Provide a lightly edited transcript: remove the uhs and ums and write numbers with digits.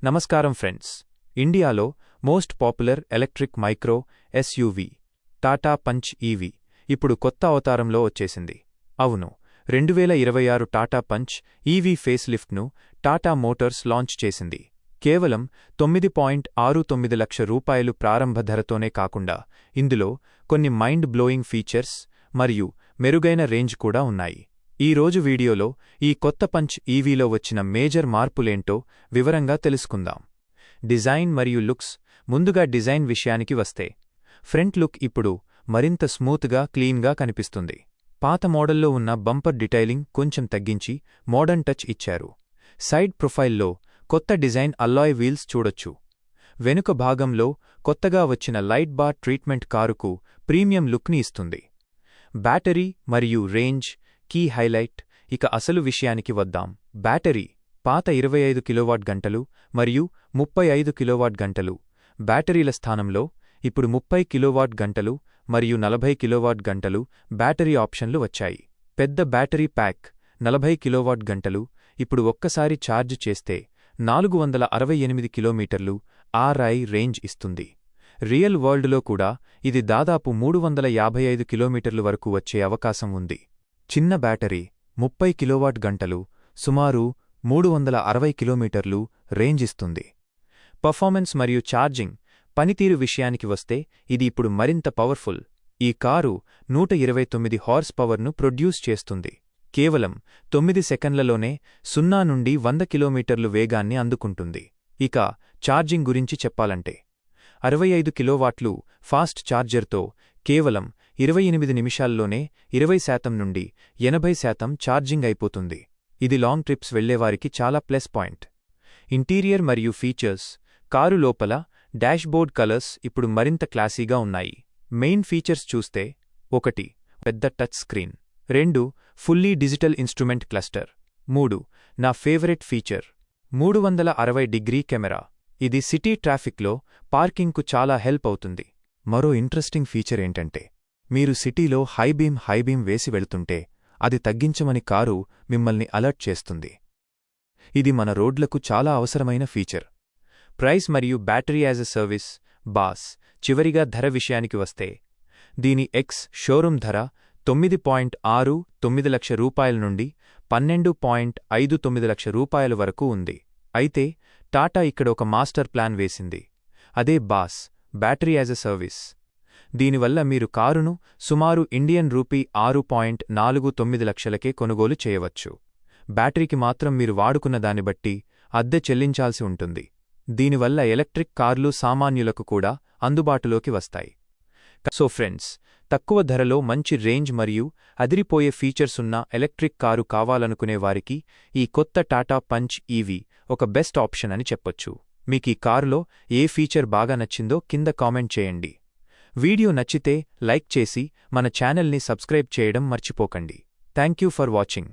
నమస్కారం ఫ్రెండ్స్. ఇండియాలో most popular electric micro SUV Tata Punch EV ఇప్పుడు కొత్త అవతారంలో వచ్చేసింది. అవును, 2026 టాటా పంచ్ ఈవీ ఫేస్ లిఫ్ట్ను టాటా మోటార్స్ లాంచ్ చేసింది. కేవలం 9.69 లక్షల రూపాయలు ప్రారంభ ధరతోనే కాకుండా ఇందులో కొన్ని మైండ్ బ్లోయింగ్ ఫీచర్స్ మరియు మెరుగైన రేంజ్ కూడా ఉన్నాయి. ఈ రోజు వీడియోలో ఈ కొత్త పంచ్ ఈవీలో వచ్చిన మేజర్ మార్పులేంటో వివరంగా తెలుసుకుందాం. డిజైన్ మరియు లుక్స్. ముందుగా డిజైన్ విషయానికి వస్తే, ఫ్రంట్ లుక్ ఇప్పుడు మరింత స్మూత్గా క్లీన్గా కనిపిస్తుంది. పాత మోడల్లో ఉన్న బంపర్ డిటైలింగ్ కొంచెం తగ్గించి మోడర్న్ టచ్ ఇచ్చారు. సైడ్ ప్రొఫైల్లో కొత్త డిజైన్ అల్లాయ్ వీల్స్ చూడొచ్చు. వెనుక భాగంలో కొత్తగా వచ్చిన లైట్ బార్ ట్రీట్మెంట్ కారుకు ప్రీమియం లుక్ని ఇస్తుంది. బ్యాటరీ మరియు రేంజ్ కీ హైలైట్. ఇక అసలు విషయానికి వద్దాం. బ్యాటరీ పాత 25 కిలోవాట్ గంటలు మరియు 35 కిలోవాట్ గంటలు బ్యాటరీల స్థానంలో ఇప్పుడు 30 కిలోవాట్ గంటలు మరియు 40 కిలోవాట్ గంటలు బ్యాటరీ ఆప్షన్లు వచ్చాయి. పెద్ద బ్యాటరీ ప్యాక్ 40 కిలోవాట్ గంటలు ఇప్పుడు ఒక్కసారి ఛార్జ్ చేస్తే 468 కిలోమీటర్లు RI రేంజ్ ఇస్తుంది. రియల్ వరల్డ్లో కూడా ఇది దాదాపు 355 కిలోమీటర్లు వరకు వచ్చే అవకాశం ఉంది. చిన్న బ్యాటరీ 30 కిలోవాట్ గంటలు సుమారు 360 కిలోమీటర్లు రేంజ్ ఇస్తుంది. పర్ఫార్మెన్స్ మరియు ఛార్జింగ్ పనితీరు విషయానికి వస్తే ఇది ఇప్పుడు మరింత పవర్ఫుల్. ఈ కారు 129 హార్స్ పవర్ను ప్రొడ్యూస్ చేస్తుంది. కేవలం 9 సెకన్లలోనే 0 నుండి 100 కిలోమీటర్లు వేగాన్ని అందుకుంటుంది. ఇక ఛార్జింగ్ గురించి చెప్పాలంటే 65 కిలోవాట్లు ఫాస్ట్ ఛార్జర్తో కేవలం 28 నిమిషాల్లోనే 20% నుండి 80% ఛార్జింగ్ అయిపోతుంది. ఇది లాంగ్ ట్రిప్స్ వెళ్లేవారికి చాలా ప్లస్ పాయింట్. ఇంటీరియర్ మరియు ఫీచర్స్. కారు లోపల డాష్బోర్డ్ కలర్స్ ఇప్పుడు మరింత క్లాసీగా ఉన్నాయి. మెయిన్ ఫీచర్స్ చూస్తే 1. పెద్ద touch screen. 2. Fully digital instrument cluster. 3. నా ఫేవరెట్ ఫీచర్ 360 కెమెరా. ఇది సిటీ ట్రాఫిక్లో పార్కింగ్కు చాలా హెల్ప్ అవుతుంది. మరో ఇంట్రెస్టింగ్ ఫీచర్ ఏంటంటే, మీరు సిటీలో హైబీమ్ వేసి వెళుతుంటే అది తగ్గించమని కారు మిమ్మల్ని అలర్ట్ చేస్తుంది. ఇది మన రోడ్లకు చాలా అవసరమైన ఫీచర్. ప్రైస్ మరియు battery as a service boss. చివరిగా ధర విషయానికి వస్తే, దీని షోరూమ్ ధర 9.69 లక్షల రూపాయల నుండి 12.59 లక్షల రూపాయల వరకు ఉంది. అయితే టాటా ఇక్కడ ఒక మాస్టర్ ప్లాన్ వేసింది. అదే boss battery as a service. దీనివల్ల మీరు కారును సుమారు ఇండియన్ రూపీ 6.49 లక్షలకే కొనుగోలు చేయవచ్చు. బ్యాటరీకి మాత్రం మీరు వాడుకున్న దాన్ని బట్టి అద్దె చెల్లించాల్సి ఉంటుంది. దీనివల్ల ఎలక్ట్రిక్ కార్లు సామాన్యులకు కూడా అందుబాటులోకి వస్తాయి. సో ఫ్రెండ్స్, తక్కువ ధరలో మంచి రేంజ్ మరియు అదిరిపోయే ఫీచర్సున్న ఎలక్ట్రిక్ కారు కావాలనుకునే వారికి ఈ కొత్త టాటా పంచ్ ఈవీ ఒక బెస్ట్ ఆప్షన్ అని చెప్పొచ్చు. మీకీ కారులో ఏ ఫీచర్ బాగా నచ్చిందో కింద కామెంట్ చేయండి. వీడియో నచ్చితే లైక్ చేసి మన ఛానల్ని సబ్స్క్రైబ్ చేయడం మర్చిపోకండి. Thank you for watching.